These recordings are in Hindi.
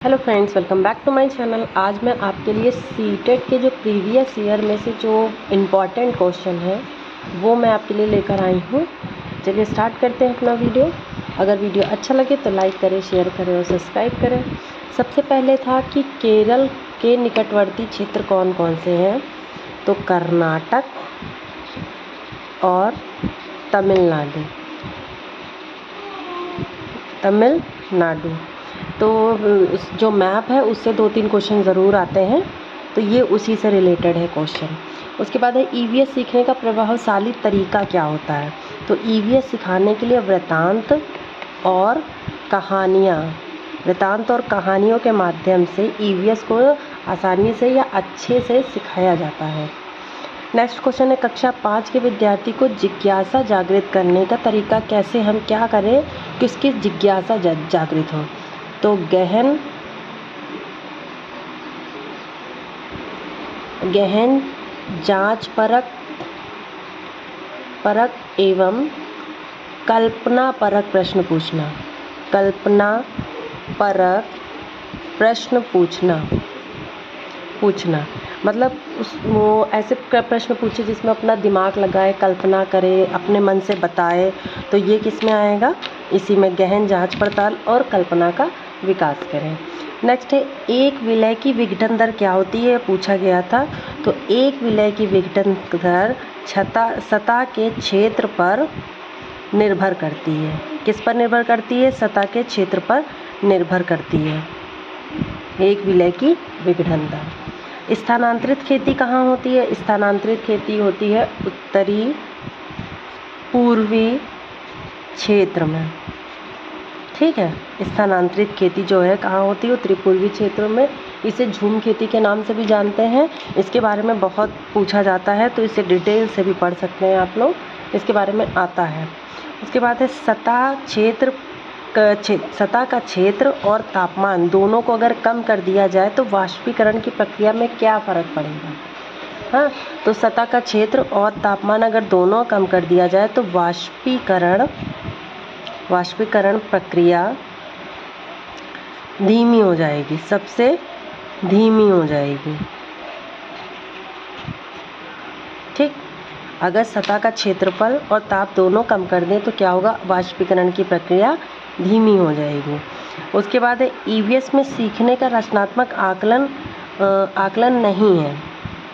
Hello friends, welcome back to my channel. आज मैं आपके लिए सीटेट के जो प्रीवियस ईयर में से जो इम्पॉर्टेंट क्वेश्चन है वो मैं आपके लिए लेकर आई हूँ। चलिए स्टार्ट करते हैं अपना वीडियो। अगर वीडियो अच्छा लगे तो लाइक करें, शेयर करें और सब्सक्राइब करें। सबसे पहले था कि केरल के निकटवर्ती क्षेत्र कौन कौन से हैं, तो कर्नाटक और तमिलनाडु। तो जो मैप है उससे 2-3 क्वेश्चन ज़रूर आते हैं, तो ये उसी से रिलेटेड है क्वेश्चन। उसके बाद है ईवीएस सीखने का प्रभावशाली तरीका क्या होता है, तो ईवीएस सिखाने के लिए वृत्तांत और कहानियों के माध्यम से ईवीएस को आसानी से या अच्छे से सिखाया जाता है। नेक्स्ट क्वेश्चन है कक्षा 5 के विद्यार्थी को जिज्ञासा जागृत करने का तरीका कैसे, हम क्या करें कि उसकी जिज्ञासा जागृत हो, तो गहन जांच परक एवं कल्पना परक प्रश्न पूछना मतलब वो ऐसे प्रश्न पूछे जिसमें अपना दिमाग लगाए, कल्पना करे, अपने मन से बताए, तो ये किस में आएगा, इसी में गहन जांच पड़ताल और कल्पना का विकास करें। नेक्स्ट है एक विलय की विघटन दर क्या होती है, पूछा गया था। तो एक विलय की विघटन दर सतह के क्षेत्र पर निर्भर करती है। किस पर निर्भर करती है, सतह के क्षेत्र पर निर्भर करती है एक विलय की विघटन दर। स्थानांतरित खेती कहाँ होती है, स्थानांतरित खेती होती है उत्तरी पूर्वी क्षेत्र में। ठीक है, स्थानांतरित खेती जो है कहाँ होती है, उत्तरी पूर्वी क्षेत्रों में। इसे झूम खेती के नाम से भी जानते हैं। इसके बारे में बहुत पूछा जाता है, तो इसे डिटेल से भी पढ़ सकते हैं आप लोग, इसके बारे में आता है। उसके बाद है सतह का क्षेत्र और तापमान दोनों को अगर कम कर दिया जाए तो वाष्पीकरण की प्रक्रिया में क्या फ़र्क पड़ेगा। हाँ, तो सतह का क्षेत्र और तापमान अगर दोनों कम कर दिया जाए तो वाष्पीकरण प्रक्रिया धीमी हो जाएगी, सबसे धीमी हो जाएगी। ठीक, अगर सतह का क्षेत्रफल और ताप दोनों कम कर दें तो क्या होगा, वाष्पीकरण की प्रक्रिया धीमी हो जाएगी। उसके बाद है ईवीएस में सीखने का रचनात्मक आकलन नहीं है।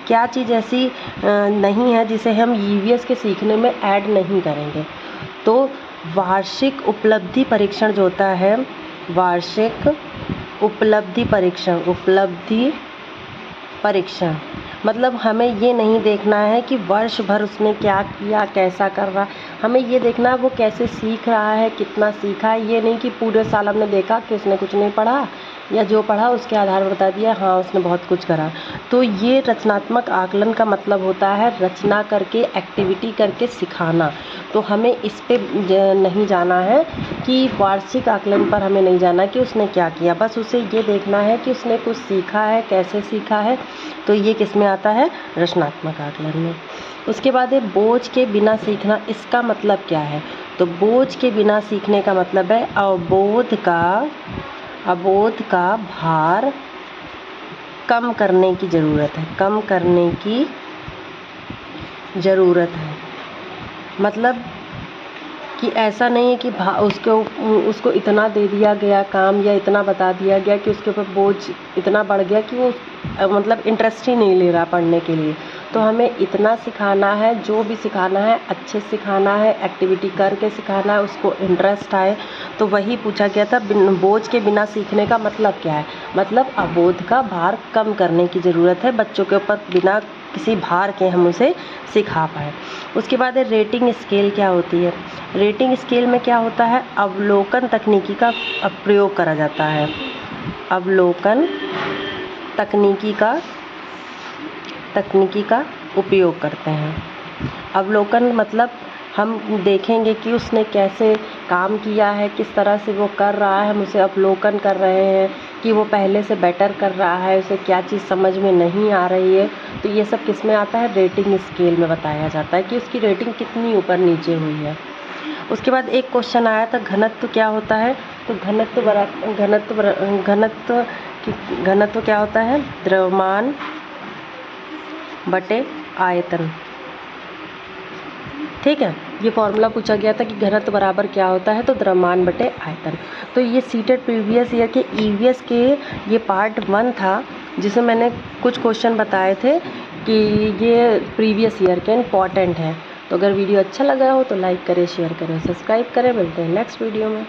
क्या चीज़ ऐसी नहीं है जिसे हम ईवीएस के सीखने में ऐड नहीं करेंगे, तो वार्षिक उपलब्धि परीक्षण जो होता है, वार्षिक उपलब्धि परीक्षण मतलब हमें ये नहीं देखना है कि वर्ष भर उसने क्या किया, कैसा कर रहा, हमें ये देखना है वो कैसे सीख रहा है, कितना सीखा है। ये नहीं कि पूरे साल हमने देखा कि उसने कुछ नहीं पढ़ा या जो पढ़ा उसके आधार पर बता दिया हाँ उसने बहुत कुछ करा। तो ये रचनात्मक आकलन का मतलब होता है रचना करके, एक्टिविटी करके सिखाना। तो हमें इस पे नहीं जाना है कि वार्षिक आकलन पर हमें नहीं जाना कि उसने क्या किया, बस उसे ये देखना है कि उसने कुछ सीखा है, कैसे सीखा है। तो ये किस में आता है, रचनात्मक आकलन में। उसके बाद है बोझ के बिना सीखना, इसका मतलब क्या है, तो बोझ के बिना सीखने का मतलब है अबोध का भार कम करने की ज़रूरत है। मतलब कि ऐसा नहीं है कि उसको इतना दे दिया गया काम या इतना बता दिया गया कि उसके ऊपर बोझ इतना बढ़ गया कि वो मतलब इंटरेस्ट ही नहीं ले रहा पढ़ने के लिए। तो हमें इतना सिखाना है, जो भी सिखाना है अच्छे से सिखाना है, एक्टिविटी करके सिखाना है, उसको इंटरेस्ट आए। तो वही पूछा गया था बोझ के बिना सीखने का मतलब क्या है, मतलब अबोध का भार कम करने की ज़रूरत है, बच्चों के ऊपर बिना किसी भार के हम उसे सिखा पाए। उसके बाद है रेटिंग स्केल क्या होती है, रेटिंग स्केल में क्या होता है, अवलोकन तकनीकी का प्रयोग करा जाता है। अवलोकन तकनीकी का उपयोग करते हैं। अवलोकन मतलब हम देखेंगे कि उसने कैसे काम किया है, किस तरह से वो कर रहा है, हम उसे अवलोकन कर रहे हैं कि वो पहले से बेटर कर रहा है, उसे क्या चीज़ समझ में नहीं आ रही है। तो ये सब किस में आता है, रेटिंग स्केल में बताया जाता है कि उसकी रेटिंग कितनी ऊपर नीचे हुई है। उसके बाद एक क्वेश्चन आया था घनत्व क्या होता है, तो घनत्व क्या होता है? द्रव्यमान बटे आयतन। ठीक है, ये फॉर्मूला पूछा गया था कि घनत्व बराबर क्या होता है, तो द्रव्यमान बटे आयतन। तो ये सीटेट प्रीवियस ईयर के ईवीएस के ये पार्ट 1 था, जिसमें मैंने कुछ क्वेश्चन बताए थे कि ये प्रीवियस ईयर के इम्पॉर्टेंट हैं। तो अगर वीडियो अच्छा लगा हो तो लाइक करें, शेयर करें, सब्सक्राइब करें। मिलते हैं नेक्स्ट वीडियो में।